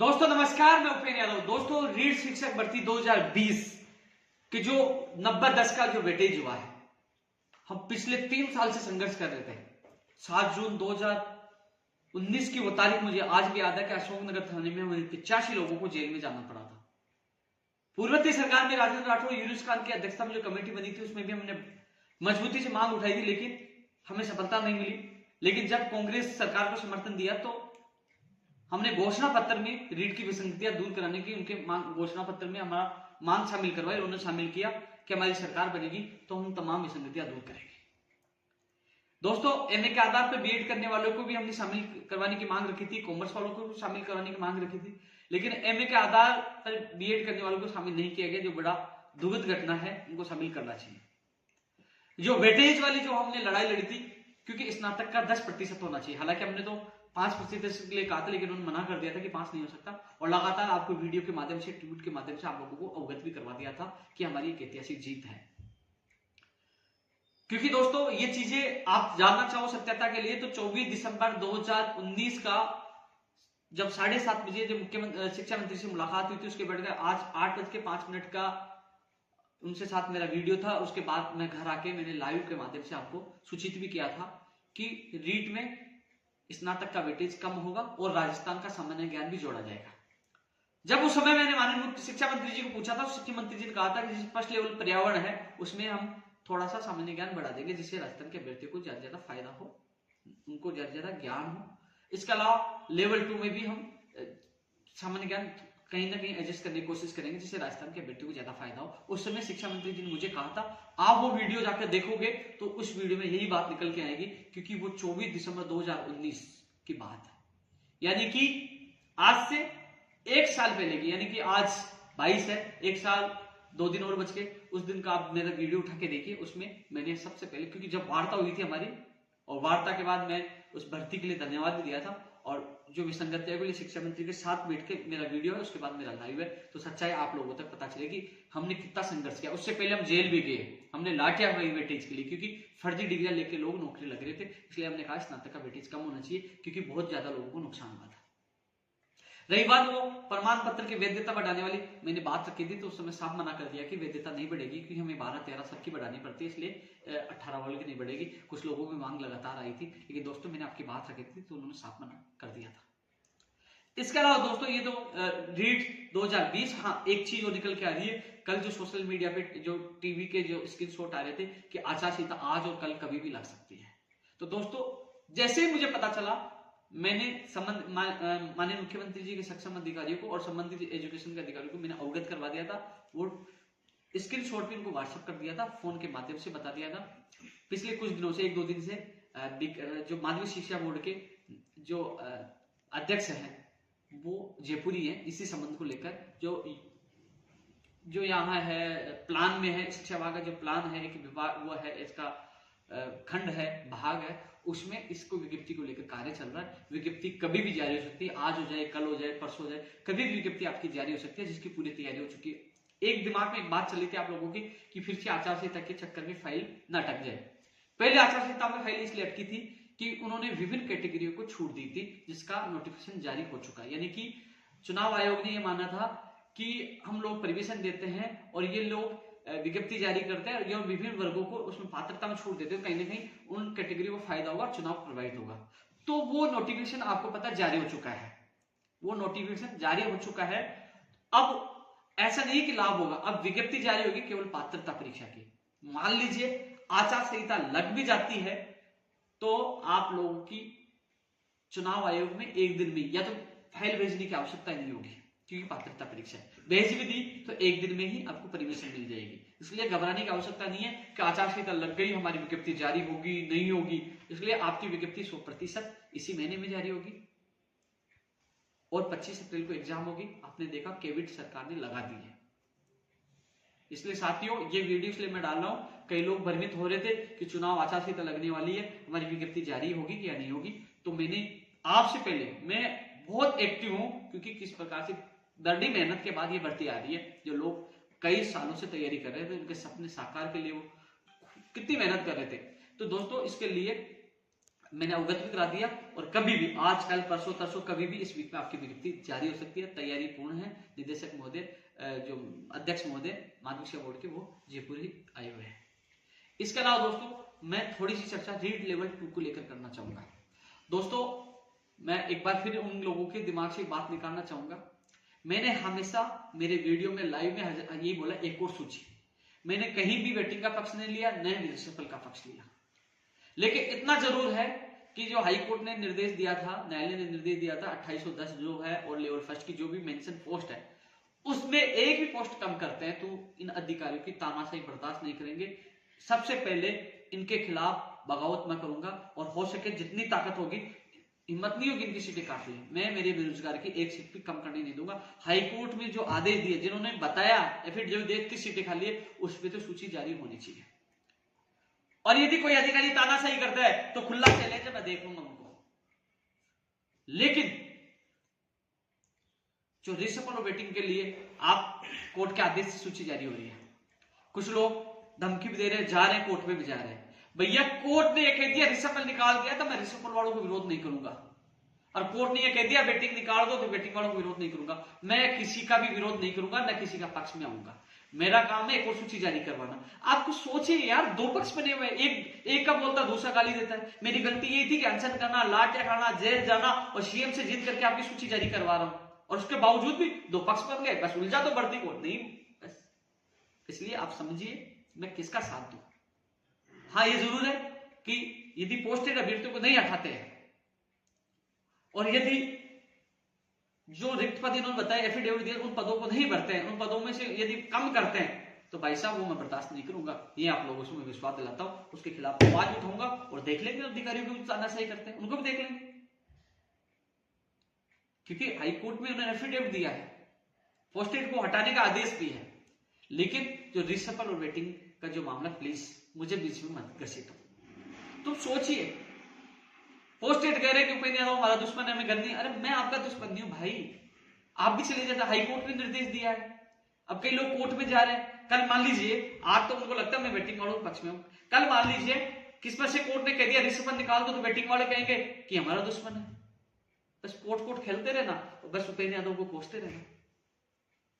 दोस्तों नमस्कार, मैं उपेंद्र यादव। दोस्तों रीट शिक्षक भर्ती 2020 के जो 90-10 का जो वेटेज हुआ है, हम पिछले 3 साल से संघर्ष कर रहे थे। 7 जून 2019 की वो तारीख मुझे आज भी याद है कि अशोकनगर थाने में हमें 85 लोगों को जेल में जाना पड़ा था। पूर्ववर्ती सरकार में राजेंद्र राठौर यूनुस खान की अध्यक्षता में जो कमेटी बनी थी उसमें भी हमने मजबूती से मांग उठाई थी, लेकिन हमें सफलता नहीं मिली। लेकिन जब कांग्रेस सरकार को समर्थन दिया तो हमने घोषणा पत्र में रीट की विसंगतियां दूर कराने की उनके घोषणा पत्र में हमारा मांग शामिल करवाई। उन्होंने शामिल किया कि हमारी सरकार बनेगी तो हम तमाम विसंगतियां दूर करेंगे। दोस्तों एमए के आधार पर बीएड करने वालों को भी हमने शामिल करवाने की मांग रखी थी, कॉमर्स वालों को भी शामिल करवाने की मांग रखी थी, लेकिन एमए के आधार पर बीएड करने वालों को शामिल नहीं किया गया, जो बड़ा दुखद घटना है। उनको शामिल करना चाहिए। जो वेटेज वाली जो हमने लड़ाई लड़ी थी, क्योंकि स्नातक का 10% होना चाहिए, हालांकि हमने तो 5% के लिए कहा था, लेकिन उन्होंने मना कर दिया था कि 5 नहीं हो सकता। और लगातार आपको वीडियो के माध्यम से, ट्वीट के माध्यम से आप लोगों को अवगत भी करवा दिया था कि हमारी एक ऐतिहासिक जीत है। क्योंकि दोस्तों ये चीजें आप जानना चाहो सत्यता के लिए तो 24 दिसंबर 2019 का जब 7:30 बजे जब मुख्यमंत्री शिक्षा मंत्री से मुलाकात हुई थी, उसके बाद आज 8:05 का उनसे साथ मेरा वीडियो था। उसके बाद मैं घर आके मैंने लाइव के माध्यम से आपको सूचित भी किया था कि रीट में स्नातक का वेटेज कम होगा और राजस्थान का सामान्य ज्ञान भी जोड़ा जाएगा। जब उस समय मैंने माननीय शिक्षा मंत्री जी को पूछा था, शिक्षा मंत्री जी ने कहा था कि जिस फर्स्ट लेवल पर्यावरण है उसमें हम थोड़ा सा सामान्य ज्ञान बढ़ा देंगे, जिससे राजस्थान के अभ्यर्थियों को ज्यादा फायदा हो, उनको ज्यादा ज्ञान हो। इसके अलावा लेवल 2 में भी हम सामान्य ज्ञान कहीं ना कहीं एडजस्ट करने की कोशिश करेंगे, जिससे राजस्थान के अभ्यर्थियों को ज्यादा फायदा हो। उस समय शिक्षा मंत्री जी ने मुझे कहा था, आप वो वीडियो जाकर देखोगे तो उस वीडियो में यही बात निकल के आएगी, क्योंकि वो 24 दिसंबर 2019 की बात है, यानी कि आज से 1 साल पहले की, यानी कि आज 22 है, 1 साल 2 दिन और बच के। उस दिन का आप मेरा वीडियो उठा के देखिए, उसमें मैंने सबसे पहले, क्योंकि जब वार्ता हुई थी हमारी और वार्ता के बाद मैं उस भर्ती के लिए धन्यवाद भी दिया था, और जो विसंगतियां के लिए शिक्षा मंत्री के साथ बैठ के मेरा वीडियो है, उसके बाद मेरा लाइव है, तो सच्चाई आप लोगों तक पता चलेगी हमने कितना संघर्ष किया। उससे पहले हम जेल भी गए, हमने लाठियां हुई वेटेज के लिए, क्योंकि फर्जी डिग्रियां लेके लोग नौकरी लग रहे थे। इसलिए हमने कहा स्नातक का वेटेज कम होना चाहिए, क्योंकि बहुत ज्यादा लोगों को नुकसान हुआ था। रही बात वो प्रमाण पत्र की वैधता बढ़ाने वाली, मैंने बात रखी थी तो उस समय साफ मना कर दिया कि वैधता नहीं बढ़ेगी, क्योंकि हमें 12-13 साल की बढ़ानी पड़ती है, इसलिए 18 वालों की नहीं बढ़ेगी। कुछ लोगों की मांग लगातार आई थी, लेकिन दोस्तों मैंने आपकी बात रखी थी तो उन्होंने साफ मना कर दिया था। इसके अलावा दोस्तों ये तो रीट 2020, हाँ एक चीज और निकल के आ रही है। कल जो सोशल मीडिया पे जो टीवी के जो स्क्रीनशॉट आ रहे थे कि आचार संहिता आज और कल कभी भी लग सकती है, तो दोस्तों जैसे ही मुझे पता चला, मैंने माननीय मुख्यमंत्री जी के सक्षम अधिकारियों को और संबंधित एजुकेशन के अधिकारियों को मैंने अवगत करवा दिया था। वो स्क्रीनशॉट भी उनको व्हाट्सएप कर दिया था, फोन के माध्यम से बता दिया था। पिछले कुछ दिनों से, 1-2 दिन से जो माध्यमिक शिक्षा बोर्ड के जो अध्यक्ष हैं वो जयपुरी है, इसी संबंध को लेकर जो यहाँ है प्लान में है, शिक्षा विभाग का जो प्लान है कि विभाग वो है, इसका खंड है, भाग है, उसमें इसको विज्ञप्ति को लेकर कार्य चल रहा है। विज्ञप्ति कभी भी जारी हो सकती है, आज हो जाए, कल हो जाए, परसों हो जाए, कभी भी विज्ञप्ति आपकी जारी हो सकती है, जिसकी पूरी तैयारी हो चुकी है। एक दिमाग में एक बात चली थी आप लोगों की कि फिर से आचार संहिता के चक्कर में फाइल न अटक जाए। पहले आचार संहिता में फाइल इसलिए अटकी थी कि उन्होंने विभिन्न कैटेगरियों को छूट दी थी, जिसका नोटिफिकेशन जारी हो चुका है। यानी कि चुनाव आयोग ने यह माना था कि हम लोग परमिशन देते हैं और ये लोग विज्ञप्ति जारी करते हैं और ये विभिन्न वर्गों को उसमें पात्रता में छूट देते हैं, कहीं ना कहीं उन कैटेगरी को फायदा होगा, चुनाव प्रभावित होगा। तो वो नोटिफिकेशन आपको पता जारी हो चुका है, वो नोटिफिकेशन जारी हो चुका है। अब ऐसा नहीं कि लाभ होगा, अब विज्ञप्ति जारी होगी केवल पात्रता परीक्षा की। मान लीजिए आचार संहिता लग भी जाती है तो आप लोगों की चुनाव आयोग में 1 दिन में या तो फाइल भेजने की आवश्यकता नहीं होगी, क्योंकि पात्रता परीक्षा है। भेज भी दी तो 1 दिन में ही आपको परमिशन मिल जाएगी। इसलिए घबराने की आवश्यकता नहीं है कि आचार संहिता लग गई, हमारी विज्ञप्ति जारी होगी नहीं होगी। इसलिए आपकी विज्ञप्ति 100% इसी महीने में जारी होगी और 25 अप्रैल को एग्जाम होगी। आपने देखा केविट सरकार ने लगा दी है। इसलिए साथियों ये वीडियो इसलिए मैं डाल रहा हूं, कई लोग भ्रमित हो रहे थे कि चुनाव आचार संहिता लगने वाली है, हमारी विज्ञप्ति जारी होगी कि या नहीं होगी। तो मैंने आपसे पहले, मैं बहुत एक्टिव हूं, क्योंकि किस प्रकार से दर्दी मेहनत के बाद ये भर्ती आ रही है। जो लोग कई सालों से तैयारी कर रहे थे, उनके सपने साकार के लिए वो कितनी मेहनत कर रहे थे। तो दोस्तों इसके लिए मैंने अवगत भी करा दिया, और कभी भी आज कल परसों तरसों कभी भी इस वीक में आपकी विज्ञप्ति जारी हो सकती है। तैयारी पूर्ण है। निदेशक महोदय, जो अध्यक्ष महोदय माध्यमिक शिक्षा बोर्ड के, वो जयपुर ही आए हुए हैं। इसके अलावा दोस्तों मैं थोड़ी सी चर्चा रीड लेवल 2 को लेकर करना चाहूंगा। दोस्तों मैं एक बार फिर उन लोगों के दिमाग से बात निकालना चाहूंगा, मैंने हमेशा मेरे वीडियो में लाइव में यही बोला, एक और सूची। मैंने कहीं भी वेटिंग का पक्ष नहीं लिया, न रिसफल का पक्ष लिया। लेकिन इतना जरूर है कि जो हाई कोर्ट ने निर्देश दिया था, न्यायालय ने निर्देश दिया था 2810 जो है और लेवल फर्स्ट की जो भी मेंशन पोस्ट है, उसमें एक भी पोस्ट कम करते हैं तो इन अधिकारियों की तानाशाही बर्दाश्त नहीं करेंगे। सबसे पहले इनके खिलाफ बगावत मैं करूंगा, और हो सके जितनी ताकत होगी, हिम्मत नहीं होगी इनकी सीटें काट ली, मैं मेरे बेरोजगार की एक सीट भी कम करने नहीं दूंगा। हाईकोर्ट में जो आदेश दिए, जिन्होंने बताया एफिडेविट जो 30 सीटें खाली है, उस पर तो सूची जारी होनी चाहिए। और यदि कोई अधिकारी तानाशाही करता है तो खुला चैलेंज है, मैं देख लूंगा उनको। लेकिन जो रिसफल और वेटिंग के लिए आप कोर्ट के आदेश से सूची जारी हो रही है, कुछ लोग धमकी भी दे रहे हैं, जा रहे हैं कोर्ट में भी जा रहे हैं। भैया कोर्ट ने यह कह दिया रिसफल निकाल दिया तो मैं रिसफल वालों को विरोध नहीं करूंगा, और कोर्ट ने यह कह दिया वेटिंग निकाल दो तो वेटिंग वालों को विरोध नहीं करूंगा। मैं किसी का भी विरोध नहीं करूंगा, न किसी का पक्ष में आऊंगा। मेरा काम है एक और सूची जारी करवाना। आपको सोचिए यार, दो पक्ष बने हुए, एक का बोलता दूसरा गाली देता है। मेरी गलती ये थी कि अनशन करना, लाठियां खाना, जेल जाना और सीएम से जिद करके आपकी सूची जारी करवा रहा हूं, और उसके बावजूद भी दो पक्ष बन गए। बस उलझा तो बढ़ती को नहीं, बस इसलिए आप समझिए मैं किसका साथ दूं। हाँ ये जरूर है कि यदि पोस्टेड अभ्यर्थियों को नहीं हटाते हैं, और यदि जो रिक्त पद इन्होंने बताया एफिडेविट दिया उन पदों को नहीं भरते हैं, उन पदों में से यदि कम करते हैं, तो भाई साहब वो मैं बर्दाश्त नहीं करूंगा। ये आप लोगों से मैं विश्वास दिलाता हूं। उसके खिलाफ आवाज उठाऊंगा, और देख लेंगे अधिकारियों को भी तानाशाही करते हैं उनको भी देख लेंगे, क्योंकि हाईकोर्ट में उन्होंने एफिडेविट दिया है, पोस्टेड को हटाने का आदेश भी है। लेकिन जो रिसफल और वेटिंग का जो मामला, प्लीज मुझे बीच में मत घसीटो। तुम सोचिए, पोस्टेड कह रहे कि उपेंद्र यादव हमारा दुश्मन है, हमें घर नहीं। अरे मैं आपका दुश्मन नहीं हूं भाई, आप भी चले जाते। हाईकोर्ट ने निर्देश दिया है, अब कई लोग कोर्ट में जा रहे हैं। कल मान लीजिए, आज तो उनको लगता है मैं वेटिंग वालों के पक्ष में हूं, कल मान लीजिए किस पर से कोर्ट ने कह दिया रिसफल निकाल दो, तो वेटिंग वाले कहेंगे कि हमारा दुश्मन है। बस कोर्ट खेलते रहना, बस उपेंद्र यादव को कोसते रहना।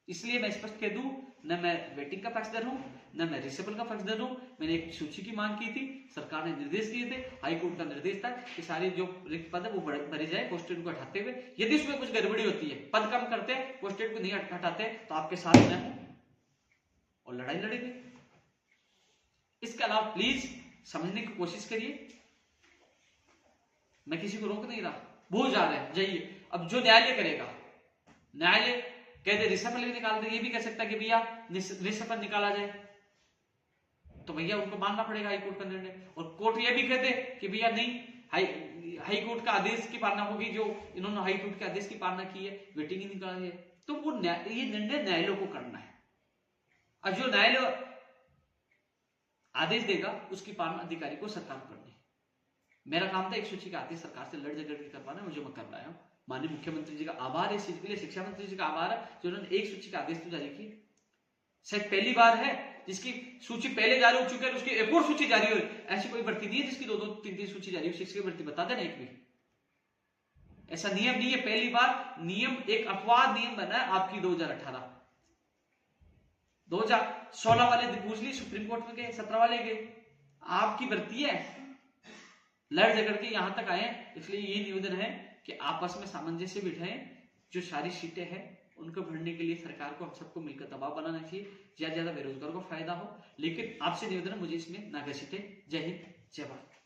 इसलिए मैं स्पष्ट कह दूं, न मैं वेटिंग का पक्षधर हूं, न मैं रिसफल का पक्षधर हूं। मैंने एक सूची की मांग की थी, सरकार ने निर्देश दिए थे, हाईकोर्ट का निर्देश था कि सारे जो रिक्त पद है वो भरे जाए पोस्टेड को हटाते हुए। यदि उसमें कुछ गड़बड़ी होती है, पद कम करते हैं, पोस्टेड को नहीं हटाते, तो आपके साथ मैं हूं और लड़ाई लड़ेंगे। इसके अलावा प्लीज समझने की कोशिश करिए, मैं किसी को रोक नहीं रहा, भूल जा रहे हैं जाइए। अब जो न्यायालय करेगा, न्यायालय कह दे रिसफल निकाल दे, ये भी कह सकता है कि भैया रिसफल निकाला जाए, तो भैया उनको मानना पड़ेगा हाईकोर्ट का निर्णय। और कोर्ट ये भी कहते कि भैया नहीं, हाईकोर्ट का आदेश की पालना होगी, जो इन्होंने हाईकोर्ट के आदेश की पालना की है, वेटिंग ही निकाली है, तो वो ये निर्णय न्यायालय को करना है। और जो न्यायालय आदेश देगा उसकी पालना अधिकारी को सरकार को करनी है। मेरा काम था एक सूची का आदेश सरकार से लड़ झगड़ के करवाना, मुझे मैं कर रहा हूं। माननीय मुख्यमंत्री जी का आभार है इस चीज के लिए, शिक्षा मंत्री जी का आभार है जो उन्होंने एक सूची का आदेश तो जारी की। शायद पहली बार है जिसकी सूची पहले जारी हो चुकी है, उसकी एक और सूची जारी हो रही। ऐसी कोई भर्ती नहीं है जिसकी 2-2-3-3 सूची जारी हो। शिक्षक भर्ती बता देना एक भी, ऐसा नियम नहीं है, पहली बार नियम, एक अपवाद नियम बना है आपकी 2018। 2016 वाले पूछ ली, सुप्रीम कोर्ट में गए, 17 वाले गए, आपकी भर्ती है, लड़ झगड़ के यहां तक आए। इसलिए ये निवेदन है कि आपस में सामंजस्य बिठाएं, जो सारी सीटें हैं उनको भरने के लिए सरकार को हम सबको मिलकर दबाव बनाना चाहिए, ज्यादा से ज्यादा बेरोजगारों को फायदा हो। लेकिन आपसे निवेदन है, मुझे इसमें ना घसीटे। जय हिंद, जय भारत।